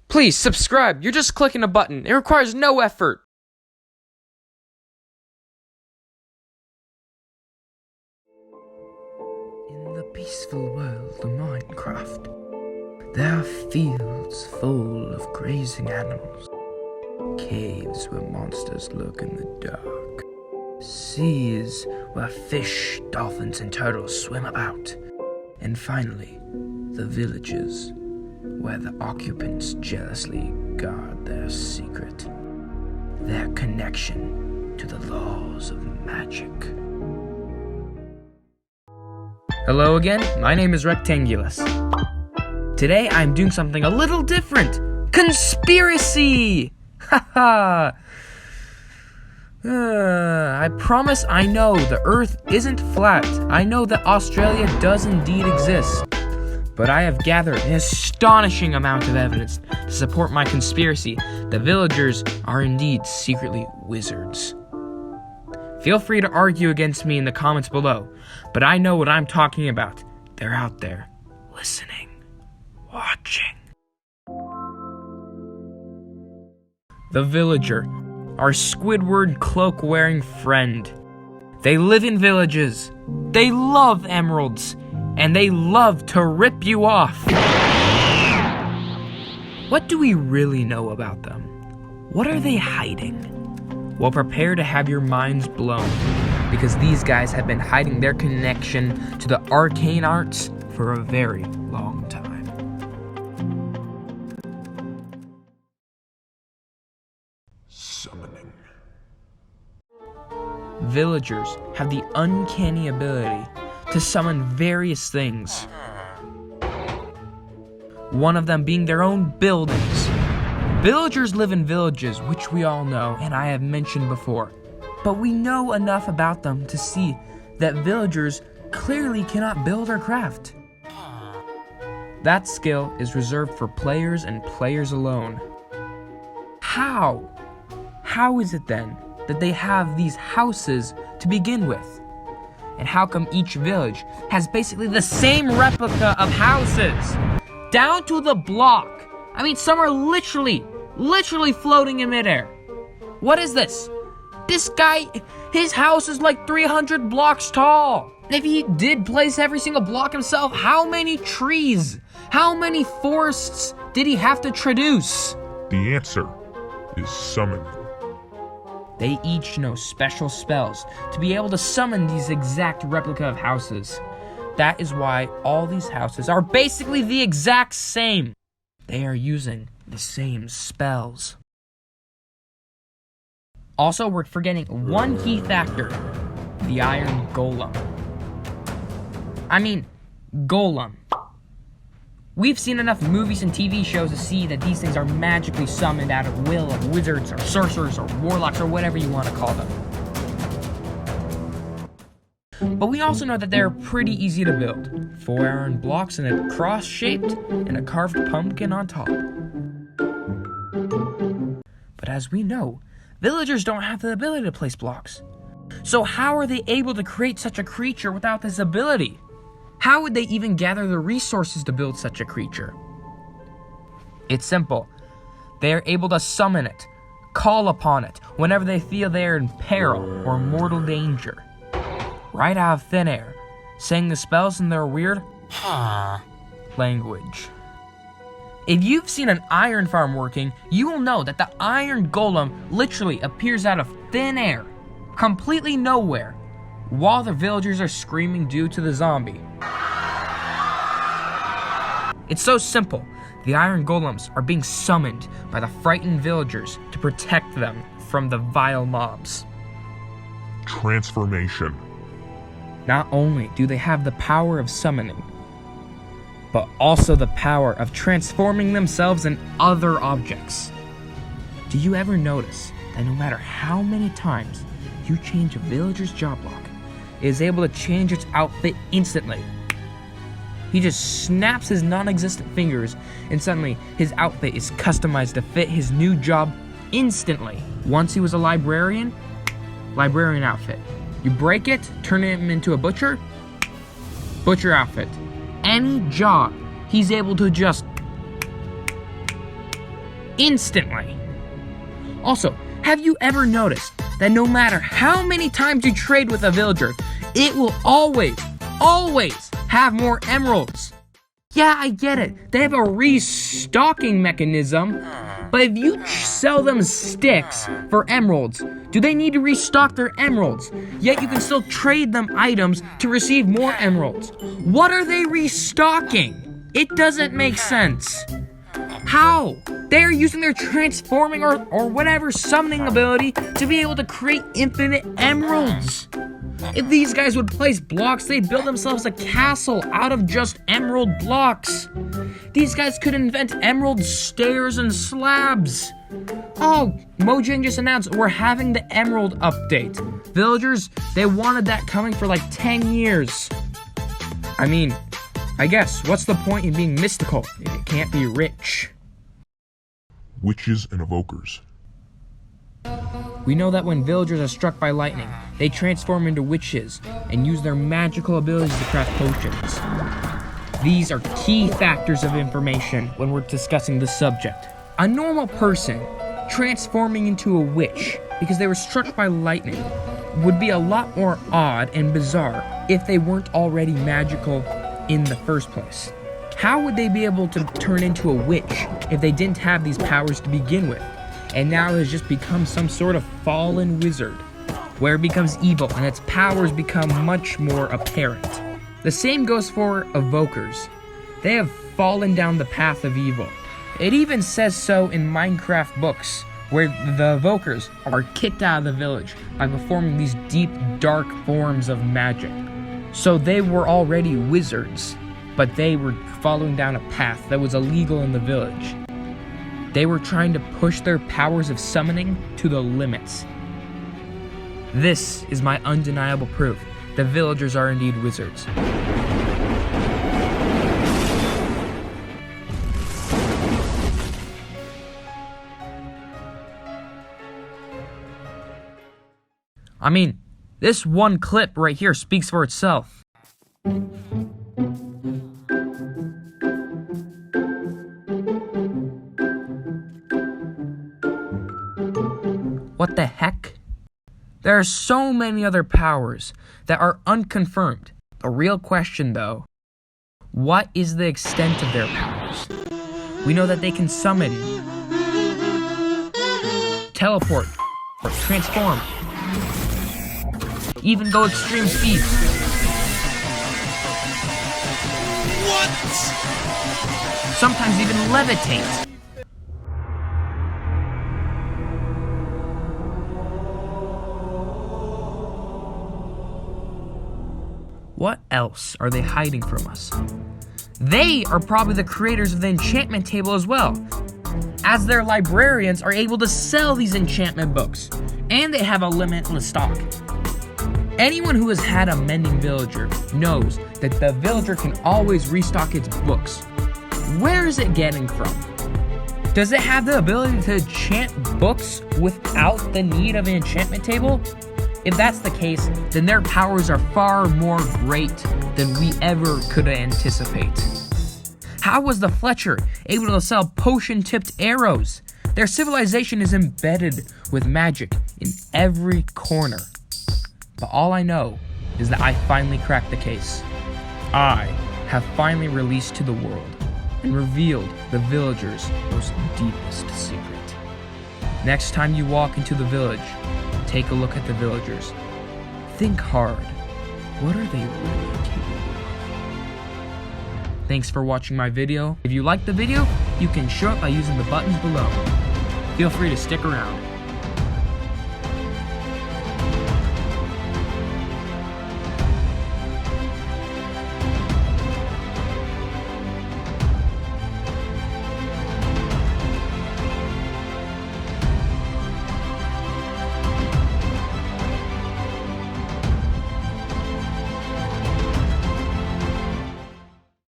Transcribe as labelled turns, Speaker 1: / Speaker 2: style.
Speaker 1: Please subscribe. You're just clicking a button. It requires no effort.
Speaker 2: In the peaceful world of Minecraft, there are fields full of grazing animals, caves where monsters lurk in the dark, seas where fish, dolphins, and turtles swim about, and finally, the villages where the occupants jealously guard their secret, their connection to the laws of magic. Hello again, my name is Rectangulus. Today I'm doing something a little different. Conspiracy! Haha! I promise I know the Earth isn't flat. I know that Australia does indeed exist. But I have gathered an astonishing amount of evidence to support my conspiracy. The villagers are indeed secretly wizards. Feel free to argue against me in the comments below, but I know what I'm talking about. They're out there, listening, watching. The villager, our Squidward cloak-wearing friend. They live in villages. They love emeralds. And they love to rip you off. What do we really know about them? What are they hiding? Well, prepare to have your minds blown, because these guys have been hiding their connection to the arcane arts for a very long time.
Speaker 3: Summoning.
Speaker 2: Villagers have the uncanny ability to summon various things. One of them being their own buildings. Villagers live in villages, which we all know, and I have mentioned before. But we know enough about them to see that villagers clearly cannot build or craft. That skill is reserved for players and players alone. How? How is it then that they have these houses to begin with? And how come each village has basically the same replica of houses? Down to the block. I mean, some are literally floating in midair. What is this? This guy, his house is like 300 blocks tall. If he did place every single block himself, how many trees, how many forests did he have to traduce?
Speaker 3: The answer is summoning.
Speaker 2: They each know special spells to be able to summon these exact replica of houses. That is why all these houses are basically the exact same. They are using the same spells. Also, we're forgetting one key factor: the Iron Golem. I mean, Golem. We've seen enough movies and TV shows to see that these things are magically summoned out of will of wizards or sorcerers or warlocks or whatever you want to call them. But we also know that they're pretty easy to build. 4 iron blocks in a cross shaped and a carved pumpkin on top. But as we know, villagers don't have the ability to place blocks. So how are they able to create such a creature without this ability? How would they even gather the resources to build such a creature? It's simple. They are able to summon it, call upon it, whenever they feel they are in peril or mortal danger. Right out of thin air, saying the spells in their weird language. If you've seen an iron farm working, you will know that the Iron Golem literally appears out of thin air, completely nowhere, while the villagers are screaming due to the zombie. It's so simple. The Iron Golems are being summoned by the frightened villagers to protect them from the vile mobs.
Speaker 3: Transformation.
Speaker 2: Not only do they have the power of summoning, but also the power of transforming themselves in other objects. Do you ever notice that no matter how many times you change a villager's job block, it is able to change its outfit instantly? He just snaps his non-existent fingers and suddenly his outfit is customized to fit his new job instantly. Once he was a librarian outfit. You break it, turn him into a butcher outfit. Any job, he's able to just instantly. Also, have you ever noticed that no matter how many times you trade with a villager, it will always have more emeralds? Yeah, I get it. They have a restocking mechanism, but if you sell them sticks for emeralds, do they need to restock their emeralds? Yet you can still trade them items to receive more emeralds. What are they restocking? It doesn't make sense. How? They're using their transforming or whatever summoning ability to be able to create infinite emeralds. If these guys would place blocks, they'd build themselves a castle out of just emerald blocks. These guys could invent emerald stairs and slabs. Oh, Mojang just announced we're having the emerald update. Villagers, they wanted that coming for like 10 years. I mean, I guess, what's the point in being mystical if you can't be rich?
Speaker 3: Witches and evokers.
Speaker 2: We know that when villagers are struck by lightning, they transform into witches and use their magical abilities to craft potions. These are key factors of information when we're discussing this subject. A normal person transforming into a witch because they were struck by lightning would be a lot more odd and bizarre if they weren't already magical in the first place. How would they be able to turn into a witch if they didn't have these powers to begin with? And now it has just become some sort of fallen wizard, where it becomes evil and its powers become much more apparent. The same goes for evokers. They have fallen down the path of evil. It even says so in Minecraft books, where the evokers are kicked out of the village by performing these deep, dark forms of magic. So they were already wizards, but they were following down a path that was illegal in the village. They were trying to push their powers of summoning to the limits. This is my undeniable proof that villagers are indeed wizards. I mean, this one clip right here speaks for itself. What the heck? There are so many other powers that are unconfirmed. The real question, though, what is the extent of their powers? We know that they can summon, teleport, or transform, even go extreme speed.
Speaker 4: What?
Speaker 2: Sometimes even levitate. What else are they hiding from us? They are probably the creators of the enchantment table as well, as their librarians are able to sell these enchantment books, and they have a limitless stock. Anyone who has had a mending villager knows that the villager can always restock its books. Where is it getting from? Does it have the ability to enchant books without the need of an enchantment table? If that's the case, then their powers are far more great than we ever could anticipate. How was the Fletcher able to sell potion-tipped arrows? Their civilization is embedded with magic in every corner. But all I know is that I finally cracked the case. I have finally released to the world and revealed the villager's most deepest secret. Next time you walk into the village, take a look at the villagers. Think hard. What are they really capable of? Thanks for watching my video. If you liked the video, you can show it by using the buttons below. Feel free to stick around.